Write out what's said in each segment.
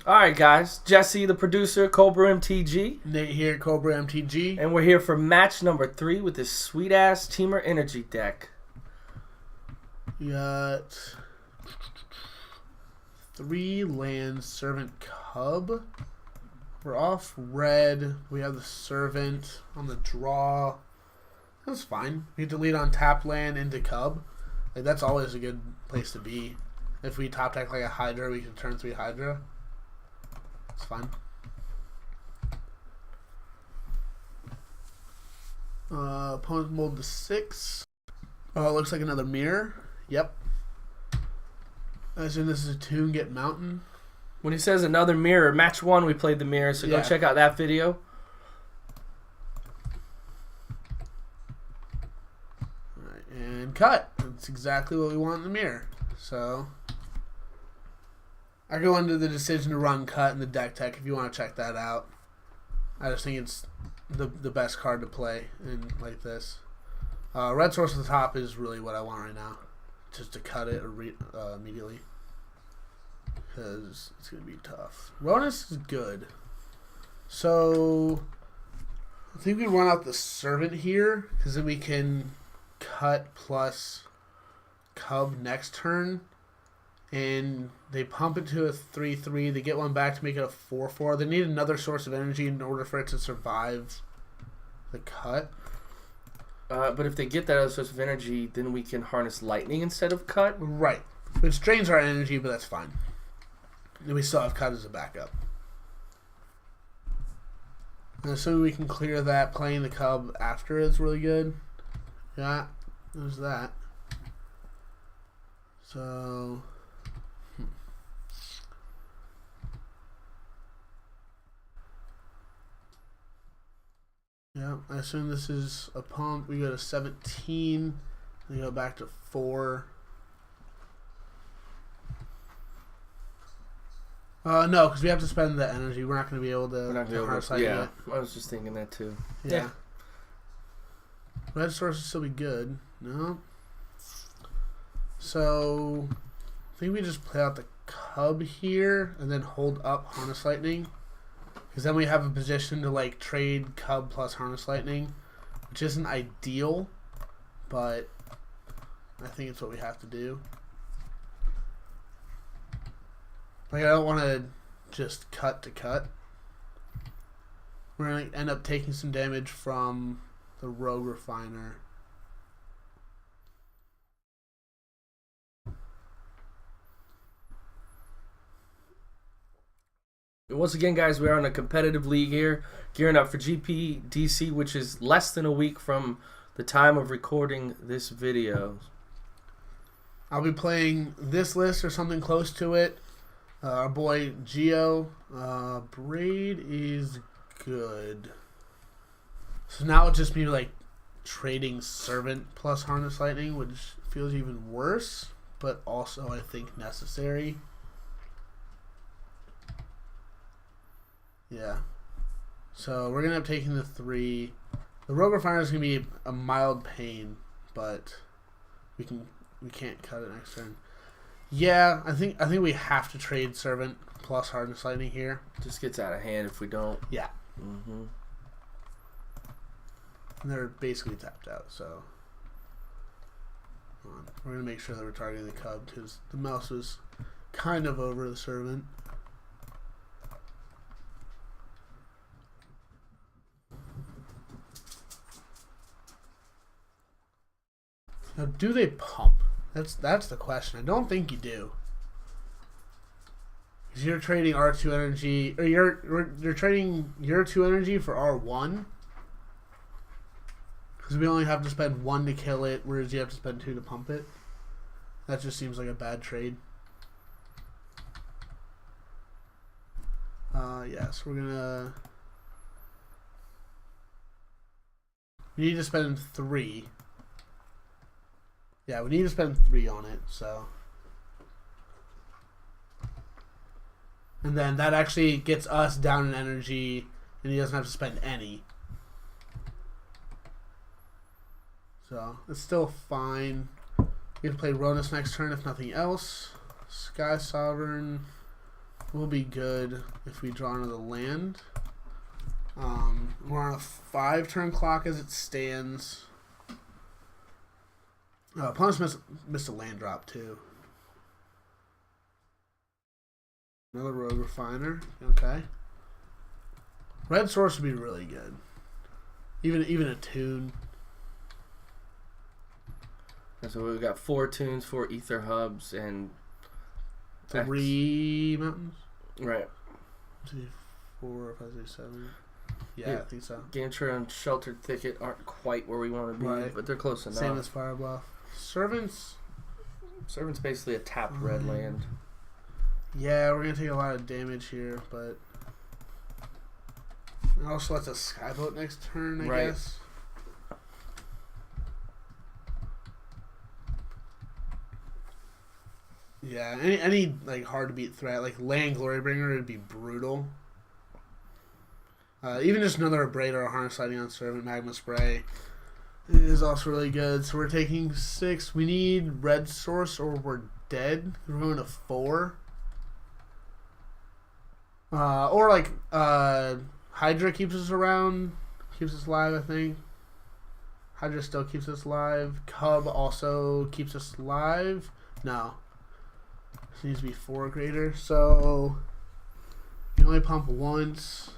Alright guys, Jesse the producer, Cobra MTG. Nate here, Cobra MTG. And we're here for match number 3 with this sweet ass Temur Energy deck. We got 3 lands, Servant Cub. We're off red. We have the Servant on the draw. That's fine. We delete on tap land into Cub. Like, that's always a good place to be. If we top deck like a Hydra, we can turn 3 Hydra. It's fine. Opponent mold to 6. Oh, it looks like another mirror. Yep. I assume this is a tune, get mountain. When he says another mirror, match 1 we played the mirror, so go check out that video. Alright, and cut. That's exactly what we want in the mirror. So I go into the decision to run cut in the deck tech if you want to check that out. I just think it's the best card to play in like this. Red source at the top is really what I want right now. Just to cut it immediately. Because it's going to be tough. Ronus is good. So I think we run out the Servant here. Because then we can cut plus Cub next turn. And they pump it to a 3/3. They get one back to make it a 4/4. They need another source of energy in order for it to survive the cut. But if they get that other source of energy, then we can harness lightning instead of cut. Right. Which drains our energy, but that's fine. And we still have cut as a backup. And assuming we can clear that, playing the Cub after is really good. Yeah, there's that. So yeah, I assume this is a pump. We go to 17. We go back to 4. No, because we have to spend the energy. We're not going to be able to hard side yeah, it. I was just thinking that too. Yeah. Red source will still be good. No. So I think we just play out the Cub here and then hold up Harness Lightning. Because then we have a position to like trade Cub plus Harness Lightning, which isn't ideal, but I think it's what we have to do. Like, I don't want to just cut to cut. We're going to end up taking some damage from the Rogue Refiner. Once again, guys, we are in a competitive league here, gearing up for GPDC, which is less than a week from the time of recording this video. I'll be playing this list or something close to it. Our boy Geo, Braid is good. So now it's just me like trading Servant plus Harness Lightning, which feels even worse, but also I think necessary. Yeah. So we're gonna end up taking the 3. The Rogue Refiner is gonna be a mild pain, but we can't cut it next turn. Yeah, I think we have to trade Servant plus Harness Lightning here. Just gets out of hand if we don't. Yeah. Mm-hmm. And they're basically tapped out, so we're gonna make sure that we're targeting the Cub because the mouse is kind of over the Servant. Now, do they pump? That's the question. I don't think you do. Because you're trading R2 energy, or you're trading your 2 energy for R1. Because we only have to spend 1 to kill it, whereas you have to spend 2 to pump it. That just seems like a bad trade. Yes, we're gonna. We need to spend 3. Yeah, we need to spend 3 on it, so. And then that actually gets us down in energy, and he doesn't have to spend any. So, it's still fine. We can play Ronus next turn if nothing else. Sky Sovereign. will be good if we draw another land. We're on a 5-turn clock as it stands. Opponents missed a land drop too. Another Rogue Refiner. Okay. Red Source would be really good. Even a tune. And so we've got 4 tunes, 4 ether hubs, and 3 mountains. Right. 2, 4, 5, 6, 7. Yeah, I think so. Gantry and Sheltered Thicket aren't quite where we want to be, but they're close enough. Same as Fire Bluff. Servants. Servant's basically a tapped red land. Yeah, we're gonna take a lot of damage here, but it also lets us Skyboat next turn, I guess. Yeah, any like hard to beat threat like Land Glorybringer would be brutal. Even just another Abrade or a Harness Lighting on Servant Magma Spray is also really good. So we're taking 6. We need Red Source or we're dead. We're going to 4. Or like Hydra keeps us around, keeps us alive, I think. Hydra still keeps us alive. Cub also keeps us alive. No. This needs to be 4 greater. So you only pump once.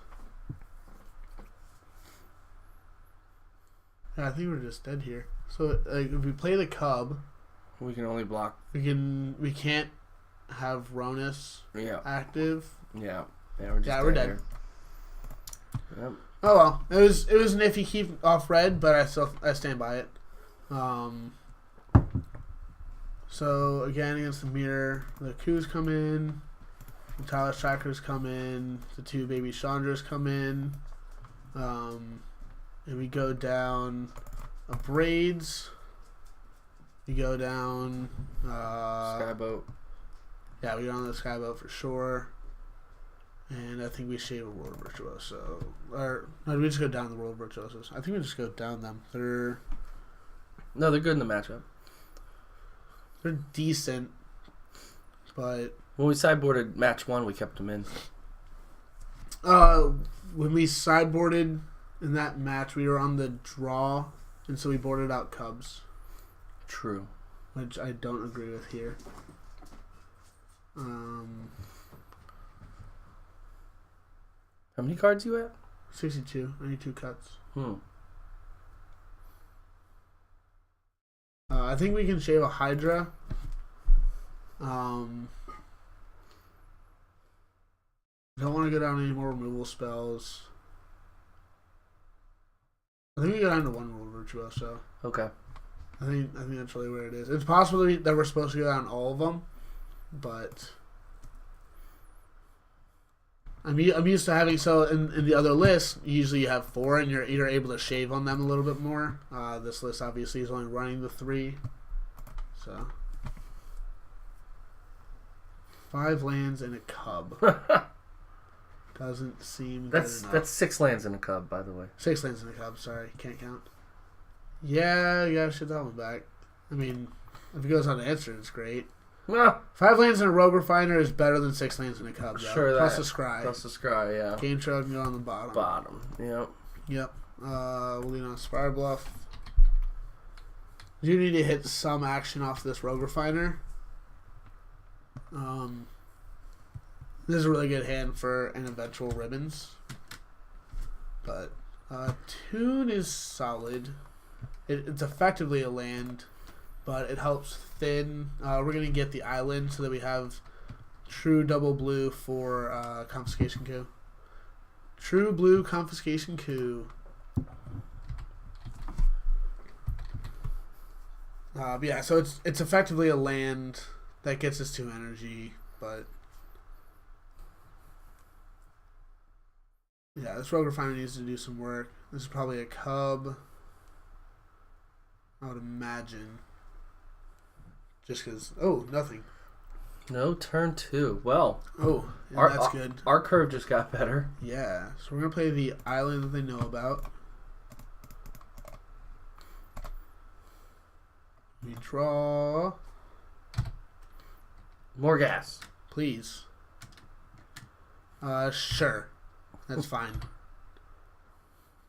Yeah, I think we're just dead here. So if we play the Cub, we can only block. We can't have Ronus active. Yeah. We're just we're dead. Yep. Oh well, it was an iffy keep off red, but I stand by it. So again against the mirror, the Coups come in, the Talus Trackers come in, the 2 baby Chandras come in, and we go down Abrades. We go down Skyboat. Yeah, we go on the Skyboat for sure. And I think we shave a World Virtuoso. Or, no, we just go down the World Virtuosos. I think we just go down them. They're good in the matchup. They're decent, but... When we sideboarded match 1, we kept them in. When we sideboarded in that match, we were on the draw, and so we boarded out Cubs. True. Which I don't agree with here. How many cards you at? 62. I need 2 cuts. I think we can shave a Hydra. Don't want to go down any more removal spells. I think we go down to 1 World Virtuoso. Okay. I think that's really where it is. It's possible that we're supposed to go down all of them, but I'm used to having, so in the other list, usually you have 4 and you're either able to shave on them a little bit more. This list obviously is only running the 3. So 5 lands and a Cub. Doesn't seem good enough. That's 6 lands in a Cub, by the way. 6 lands in a Cub, sorry. Can't count. Yeah, you gotta shit that one back. I mean, if it goes unanswered, it's great. Well, 5 lands in a Rogue Refiner is better than 6 lands in a Cub, though. Sure, Plus a Scry. Plus a Scry, yeah. Game Trail can go on the bottom. Yep. We'll lean on Spire Bluff. You need to hit some action off this Rogue Refiner. This is a really good hand for an eventual Ribbons. But Tune is solid. It's effectively a land, but it helps thin. We're going to get the island so that we have true double blue for Confiscation Coup. True blue Confiscation Coup. But yeah, so it's effectively a land that gets us 2 energy, but yeah, this Rogue Refiner needs to do some work. This is probably a Cub, I would imagine. Just because, nothing. No, turn 2. Well, that's good. Our curve just got better. Yeah, so we're going to play the island that they know about. We draw. More gas. Please. Sure. That's fine.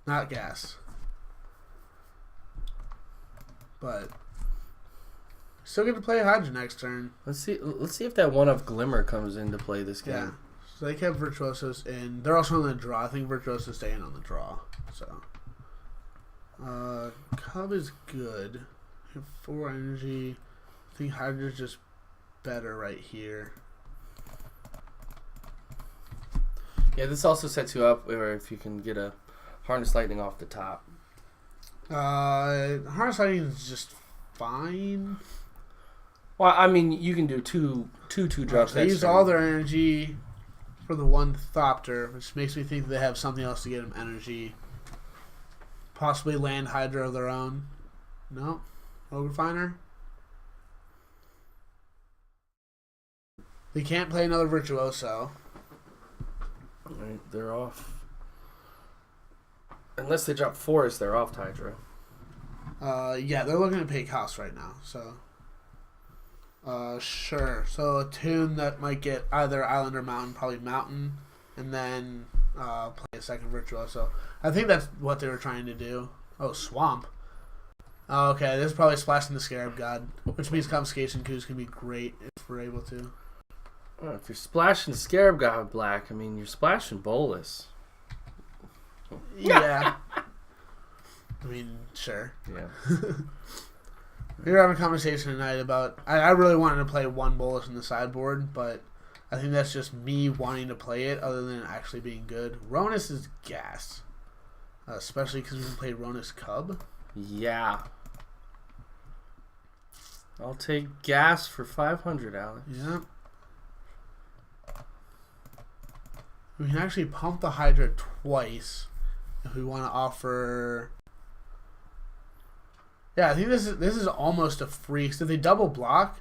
Not gas. But still get to play Hydra next turn. Let's see if that one of Glimmer comes into play this game. Yeah. So they kept Virtuosos in. They're also on the draw. I think Virtuosos staying on the draw. So Cub is good. You have 4 energy. I think Hydra's just better right here. Yeah, this also sets you up where if you can get a Harness Lightning off the top. Harness Lightning is just fine. Well, I mean, you can do two drops. They use all their energy for the one Thopter, which makes me think they have something else to get them energy. Possibly land Hydra of their own. No? Rogue Refiner? They can't play another Virtuoso. Alright, they're off. Unless they drop Forest, they're off Hydra. Yeah, they're looking to pay cost right now, so. Sure. So a tune that might get either Island or Mountain, probably Mountain, and then play a second Virtuoso. I think that's what they were trying to do. Oh, Swamp. Okay, this is probably splashing the Scarab God, which means Confiscation Coups can be great if we're able to. Well, if you're splashing Scarab God black, I mean, you're splashing Bolus. Yeah. I mean, sure. Yeah. We were having a conversation tonight about... I really wanted to play one Bolus in the sideboard, but I think that's just me wanting to play it other than actually being good. Ronus is gas. Especially because we can play Ronus Cub. Yeah. I'll take gas for 500, Alex. Yeah. We can actually pump the Hydra twice if we want to offer... Yeah, I think this is almost a free. So if they double block,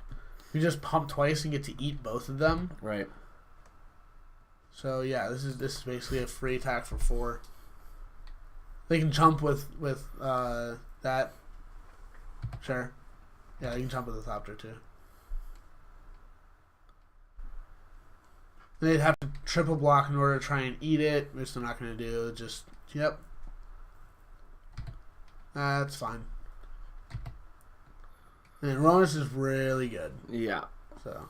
we just pump twice and get to eat both of them. Right. So yeah, this is basically a free attack for 4. They can jump with that. Sure. Yeah, they can jump with the Thopter too. They'd have to triple block in order to try and eat it, which they're not going to do. Just yep. That's fine. And Ronus is really good. Yeah. So.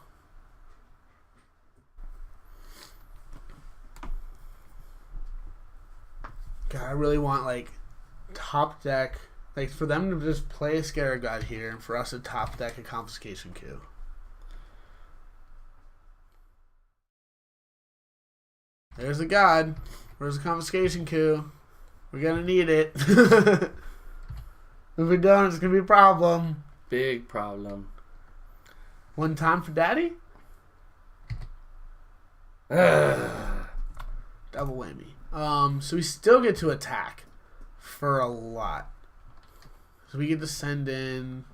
God, I really want, like, top deck. Like, for them to just play a Scarab God here and for us to top deck a Confiscation Coup. There's a God. Where's the Confiscation Coup? We're going to need it. If we don't, it's going to be a problem. Big problem. One time for Daddy? Double whammy. So we still get to attack for a lot. So we get to send in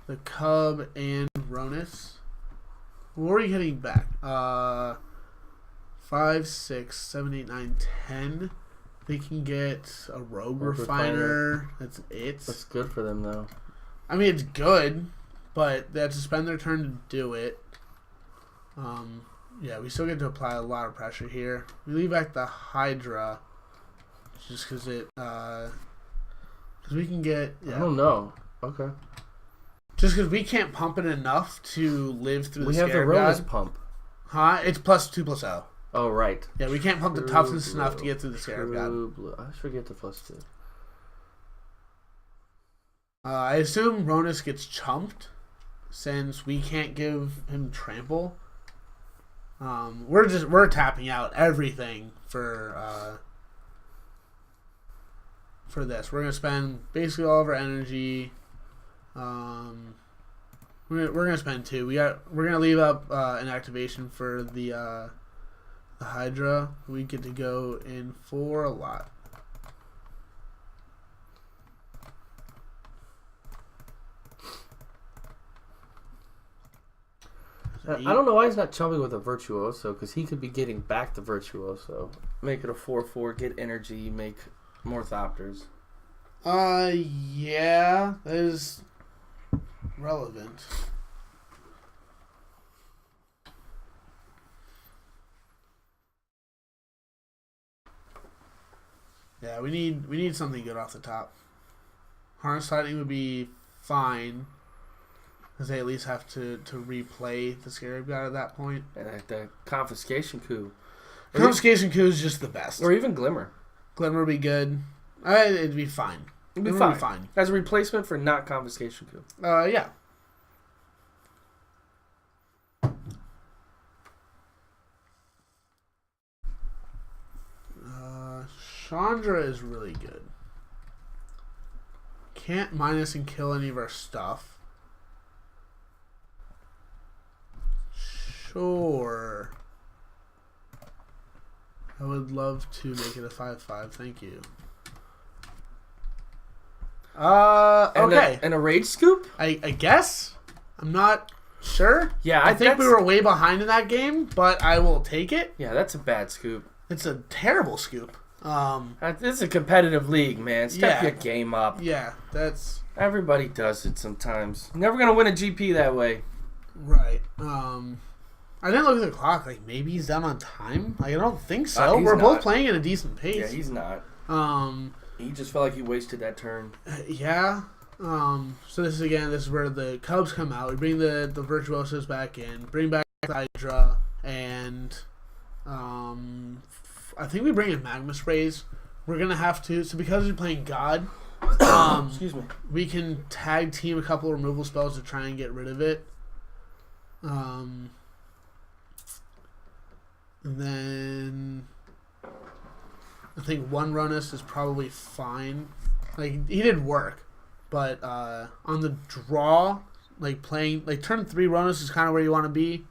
the Cub and Ronus. What are we getting back? 5, 6, 7, 8, 9, 10. They can get a Rogue Refiner. That's it. That's good for them, though. I mean, it's good, but they have to spend their turn to do it. Yeah, we still get to apply a lot of pressure here. We leave back the Hydra, just because it, because we can get. Yeah. I don't know. Okay. Just because we can't pump it enough to live through the We have the Scarab Ronus God. pump. Huh? It's +2/+0. Oh, right. Yeah, we can't pump the True toughness blue. enough to get through the Scarab God. True blue. I forget the +2. I assume Ronus gets chumped since we can't give him trample. We're tapping out everything for this. We're gonna spend basically all of our energy. We're gonna spend 2. We're gonna leave up an activation for the Hydra. We get to go in for a lot. I don't know why he's not chumping with a Virtuoso, because he could be getting back the Virtuoso. Make it a 4/4, get energy, make more Thopters. Yeah, that is relevant. Yeah, we need something good off the top. Harness Lightning would be fine, because they at least have to replay the Scarab God at that point. And the Confiscation Coup. Confiscation Coup is just the best. Or even Glimmer. Glimmer would be good. It'd be fine. It'd be fine. As a replacement for not Confiscation Coup. Yeah. Chandra is really good. Can't minus and kill any of our stuff. Sure. I would love to make it a 5/5. Thank you. Okay. And a Rage Scoop? I guess. I'm not sure. Yeah, I think we were way behind in that game, but I will take it. Yeah, that's a bad scoop. It's a terrible scoop. It's a competitive league, man. Step your game up. Yeah, that's... Everybody does it sometimes. You're never going to win a GP that way. Right. I didn't look at the clock. Like, maybe he's down on time? Like, I don't think so. We're both playing at a decent pace. Yeah, he's not. He just felt like he wasted that turn. Yeah. So this is where the Cubs come out. We bring the Virtuosos back in. Bring back the Hydra. And... I think we bring in Magma Sprays. We're going to have to... So because we're playing God, Excuse me. we can tag team a couple of removal spells to try and get rid of it. And then... I think one Runus is probably fine. Like, he did work. But on the draw, like playing... Like, turn 3 Runus is kind of where you want to be.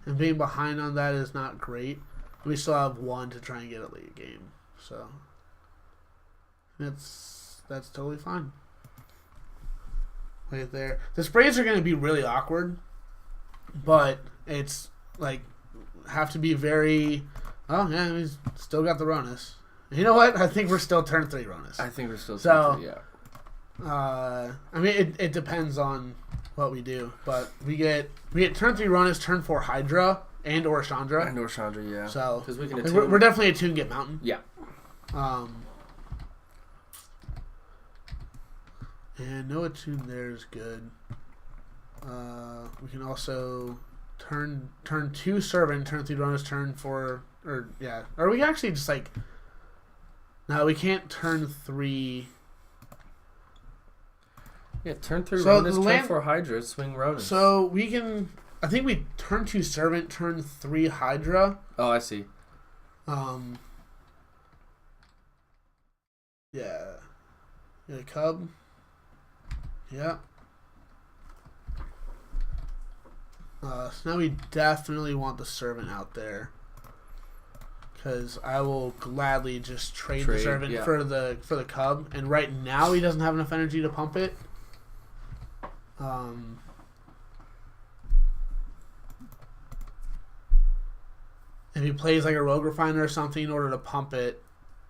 And being behind on that is not great. We still have one to try and get a late game, so that's totally fine. Right there, the sprays are going to be really awkward, but it's like have to be very. Oh yeah, he's still got the Ronus. You know what? I think we're still turn 3 Ronus. I think we're still turn 3. Yeah. I mean, it depends on what we do, but we get turn 3 Ronus, turn 4 Hydra. And or Chandra. Yeah. So, because we can attune. We're definitely attune Get Mountain. Yeah. And no attune there is good. We can also turn 2 Servant, turn 3 Bonus, turn 4... Or we actually just like... No, we can't turn 3... Yeah, turn 3 Ronus, turn 4 Hydra, swing Ronus. So we can... I think we turn 2 Servant, turn 3 Hydra. Oh, I see. Yeah. Cub. Yeah. So now we definitely want the Servant out there. Because I will gladly just trade the Servant for the Cub. And right now he doesn't have enough energy to pump it. If he plays like a Rogue Refiner or something in order to pump it,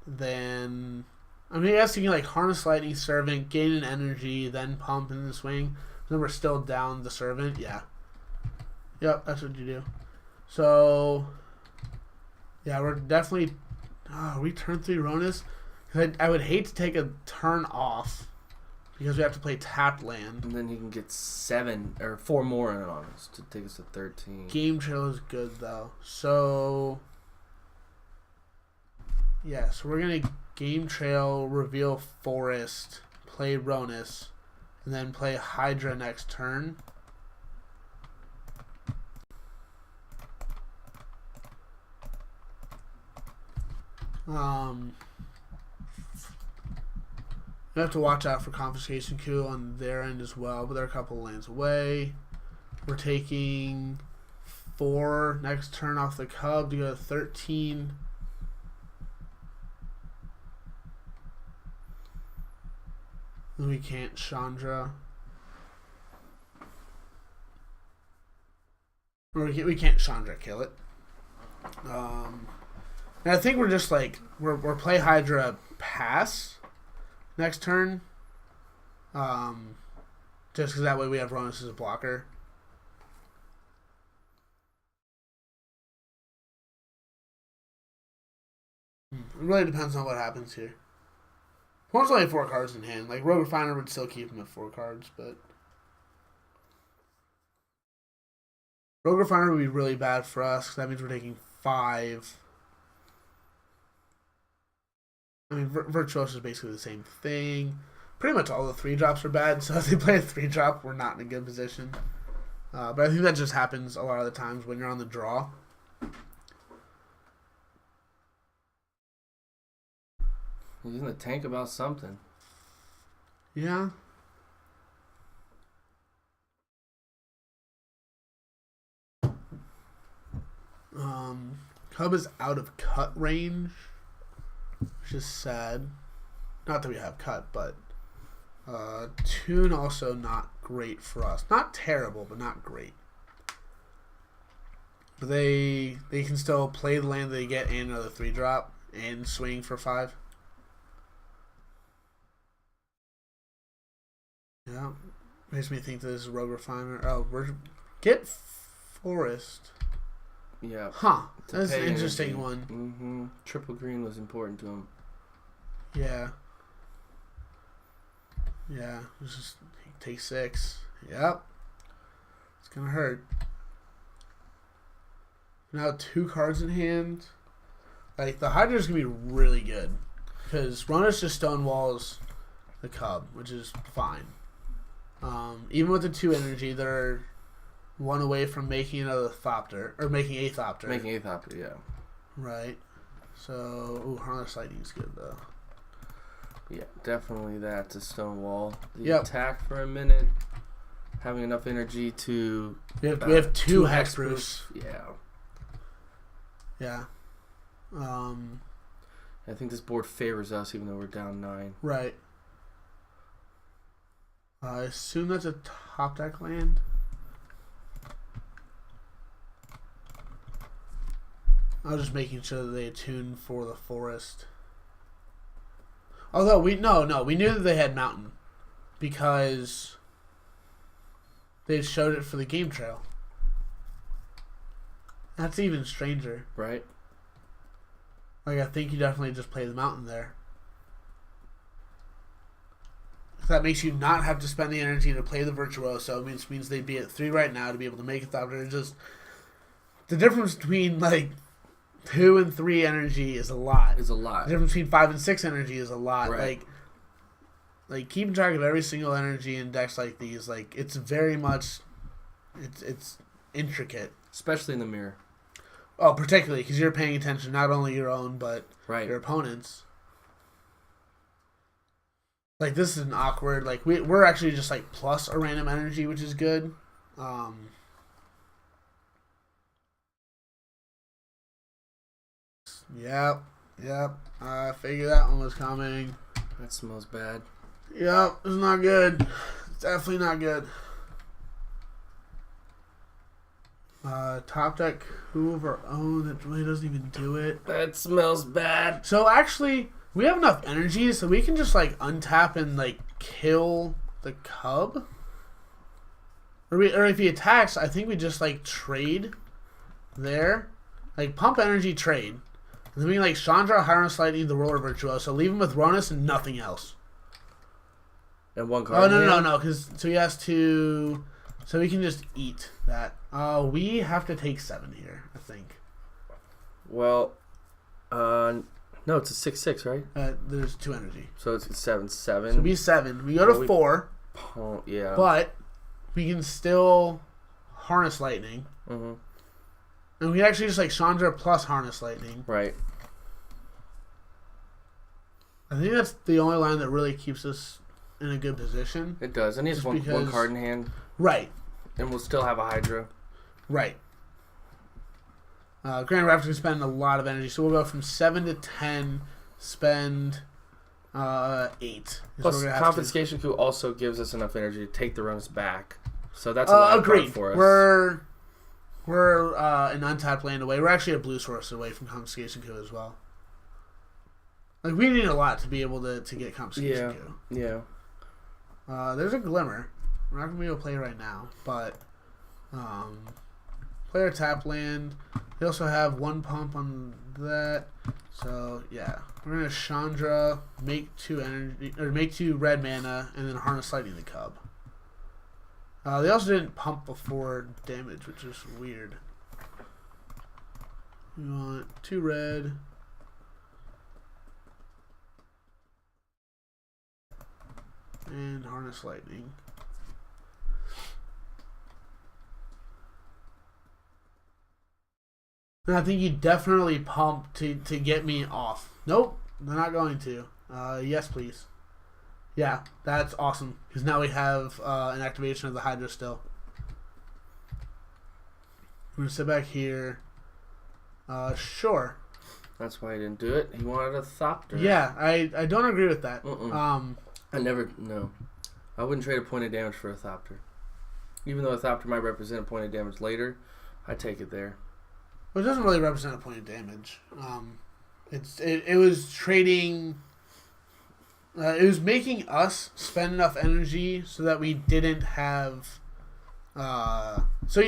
then... I mean, I guess you can like Harness Lightning, Servant, gain an energy, then pump in the swing. Then we're still down the Servant. Yeah. Yep, that's what you do. So... Yeah, we're definitely... we turn 3 Ronus? Because I would hate to take a turn off. Because we have to play tapped land. And then he can get 7 or 4 more on us to take us to 13. Game Trail is good though. So yeah, so we're gonna Game Trail, reveal Forest, play Ronus, and then play Hydra next turn. You have to watch out for Confiscation Coup on their end as well, but they're a couple lanes away. We're taking 4 next turn off the Cub to go to 13. And we can't Chandra. Or we can't Chandra kill it. And I think we're just like, we're play Hydra pass next turn. Just because that way we have Ronus as a blocker. It really depends on what happens here. Horn's only 4 cards in hand. Like, Rogue Refiner would still keep him at 4 cards, but... Rogue Refiner would be really bad for us, because that means we're taking 5. I mean, Virtuoso is basically the same thing. Pretty much all the 3-drops are bad, so if they play a 3-drop, we're not in a good position. But I think that just happens a lot of the times when you're on the draw. He's in the tank about something. Yeah. Cub is out of cut range, which is sad. Not that we have cut, but Tune also not great for us. Not terrible, but not great. But they can still play the land they get and another 3-drop and swing for 5. Yeah, makes me think this is Rogue Refiner. Oh, get Forest. Yeah. Huh. That's an interesting one. Mm-hmm. Triple green was important to him. Yeah. Yeah. Just take 6. Yep. It's gonna hurt. Now 2 cards in hand. Like, the Hydra's gonna be really good. Because Ronus just stonewalls the Cub, which is fine. Even with the 2 energy, they're 1 away from making another Thopter. Or making a Thopter. Making a Thopter, yeah. Right. So, ooh, Harness Lightning's good, though. Yeah, definitely that to stonewall. The Yep. attack for a minute. Having enough energy to... We have 2 Hexproof. Yeah. Yeah. I think this board favors us, even though we're down 9. Right. I assume that's a top deck land. I was just making sure that they attuned for the forest. Although we knew that they had mountain because they showed it for the game trail. That's even stranger. Right. Like, I think you definitely just play the mountain there. That makes you not have to spend the energy to play the Virtuoso. It means they'd be at 3 right now to be able to make a Thopter. Just the difference between like 2 and 3 energy is a lot. Is a lot. The difference between 5 and 6 energy is a lot. Right. Like keeping track of every single energy in decks like these, like it's very much, it's intricate. Especially in the mirror. Oh, particularly because you're paying attention not only your own but right. your opponents. Like, this is an awkward... Like, we're actually just, like, plus a random energy, which is good. Yep. I figured that one was coming. That smells bad. Yep, it's not good. It's definitely not good. Top deck, who of our own that really doesn't even do it. That smells bad. So, actually... We have enough energy so we can just, like, untap and, like, kill the Cub. Or if he attacks, I think we just, like, trade there. Like, pump energy, trade. And then we can, like, Chandra, Harness Lightning, the Roller Virtuoso. Leave him with Ronus and nothing else. And 1 card. Oh, no. So he has to... So we can just eat that. We have to take 7 here, I think. Well, no, it's a 6/6, right? There's 2 energy. So it's 7/7. So it'll be 7. We go to 4. Yeah. But we can still Harness Lightning. Mm-hmm. And we actually just like Chandra plus Harness Lightning. Right. I think that's the only line that really keeps us in a good position. It does. And he has one card in hand. Right. And we'll still have a Hydra. Right. Grand Raptors can spend a lot of energy, so we'll go from 7 to 10, spend 8. Plus, Confiscation Coup also gives us enough energy to take the runs back. So that's a lot of card for us. We're an untapped land away. We're actually a blue source away from Confiscation Coup as well. Like, we need a lot to be able to get Confiscation Coup. Yeah. There's a Glimmer. We're not going to be able to play right now, but... play our tap land. We also have 1 pump on that. So yeah, we're gonna Chandra, make 2 energy or make 2 red mana, and then Harness Lightning the Cub. They also didn't pump before damage, which is weird. We want 2 red. And Harness Lightning. And I think you definitely pump to get me off. Nope, they're not going to. Yes, please. Yeah, that's awesome. Because now we have an activation of the Hydra still. We're going to sit back here. Sure. That's why he didn't do it. He wanted a Thopter. Yeah, I don't agree with that. No. I wouldn't trade a point of damage for a Thopter. Even though a Thopter might represent a point of damage later, I take it there. Well, it doesn't really represent a point of damage. It was trading. It was making us spend enough energy so that we didn't have. So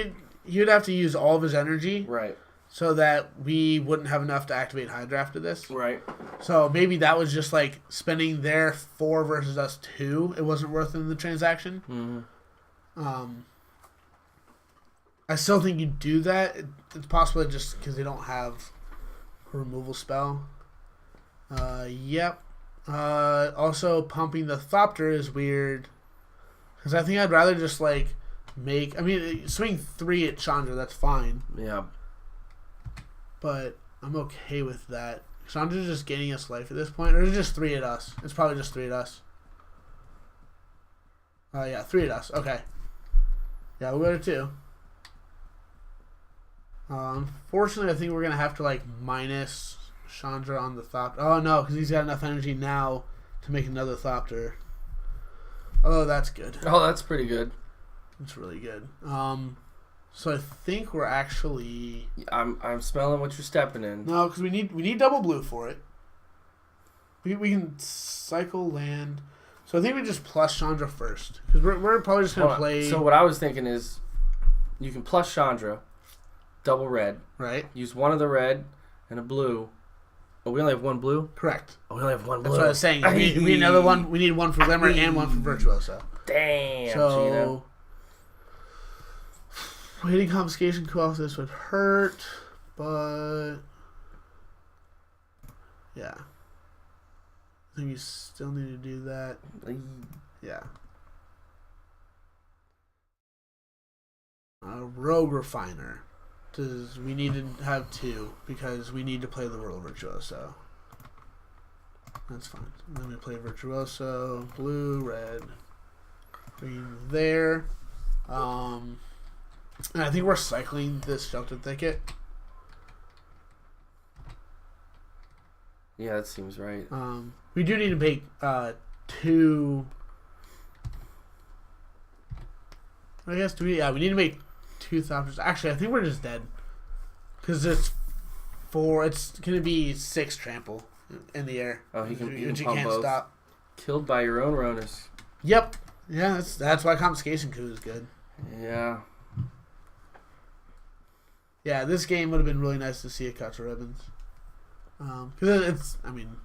you'd have to use all of his energy, right? So that we wouldn't have enough to activate Hydra after this, right? So maybe that was just like spending their 4 versus us 2. It wasn't worth in the transaction. Mm-hmm. I still think you do that. It's possible just because they don't have a removal spell. Yep. Also, pumping the Thopter is weird. Because I think I'd rather just, like, make... I mean, swing 3 at Chandra, that's fine. Yeah. But I'm okay with that. Chandra's just gaining us life at this point. Or is it just 3 at us? It's probably just 3 at us. Yeah, 3 at us. Okay. Yeah, we'll go to 2. Unfortunately, I think we're going to have to, like, minus Chandra on the Thopter. Oh, no, because he's got enough energy now to make another Thopter. Oh, that's good. Oh, that's pretty good. It's really good. So I think we're actually... I'm smelling what you're stepping in. No, because we need double blue for it. We can cycle land. So I think we just plus Chandra first. Because we're probably just going to play... So what I was thinking is you can plus Chandra, double red. Right. Use 1 of the red and a blue. Oh, we only have 1 blue? Correct. Oh, we only have 1 blue. That's what I was saying. We need another one. We need 1 for Glimmer and 1 for Virtuoso. Damn, so, Gino. Hitting Confiscation off this would hurt, but yeah. I think you still need to do that. Yeah. Rogue Refiner. We need to have 2 because we need to play the World Virtuoso. That's fine. And then we play Virtuoso, blue, red, green there. And I think we're cycling this Sheltered Thicket. Yeah, that seems right. We do need to make 2. I guess we need to make 2 Thopters. Actually, I think we're just dead because it's 4. It's gonna be 6 trample in the air. Oh, he can which you pump can't both. stop. Killed by your own Ronus. Yep. Yeah, that's why Confiscation Coup is good. Yeah. Yeah, this game would have been really nice to see a cut to ribbons. Because it's, I mean,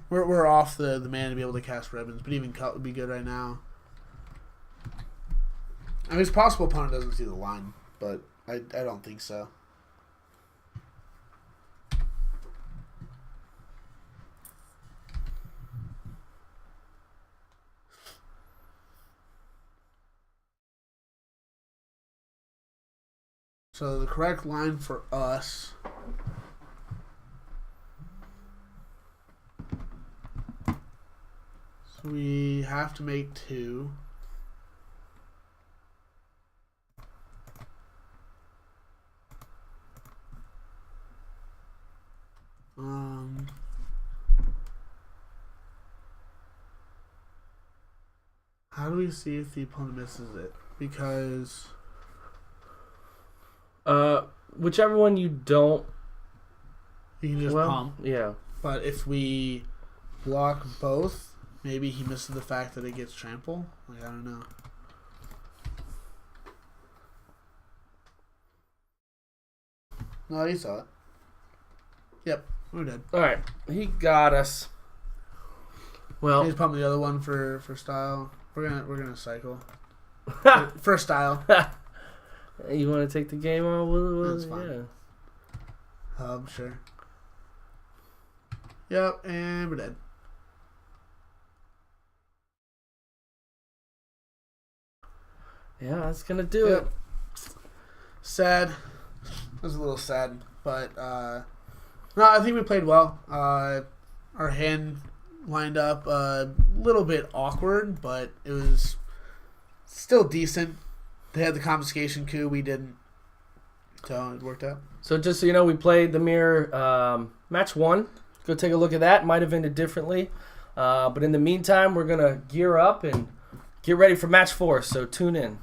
we're off the man to be able to cast ribbons, but even cut would be good right now. I mean, it's possible opponent doesn't see the line, but I don't think so. So the correct line for us so we have to make 2. How do we see if the opponent misses it? Because whichever one you don't, you can just pump. Yeah. But if we block both, maybe he misses the fact that it gets trample. Like, I don't know. No, you saw it. Yep, we're dead. All right, he got us. Well, He's pumping the other one for style. We're gonna cycle for style. you want to take the game on? That's fine. Yeah. Sure. Yep, and we're dead. Yeah, that's gonna do it. Sad. It was a little sad, but no, I think we played well. Our hand lined up a little bit awkward, but it was still decent. They had the confiscation coup, we didn't, so it worked out. So just so you know, we played the mirror match 1. Go take a look at that. Might have ended differently, but in the meantime, we're gonna gear up and get ready for match 4. So tune in.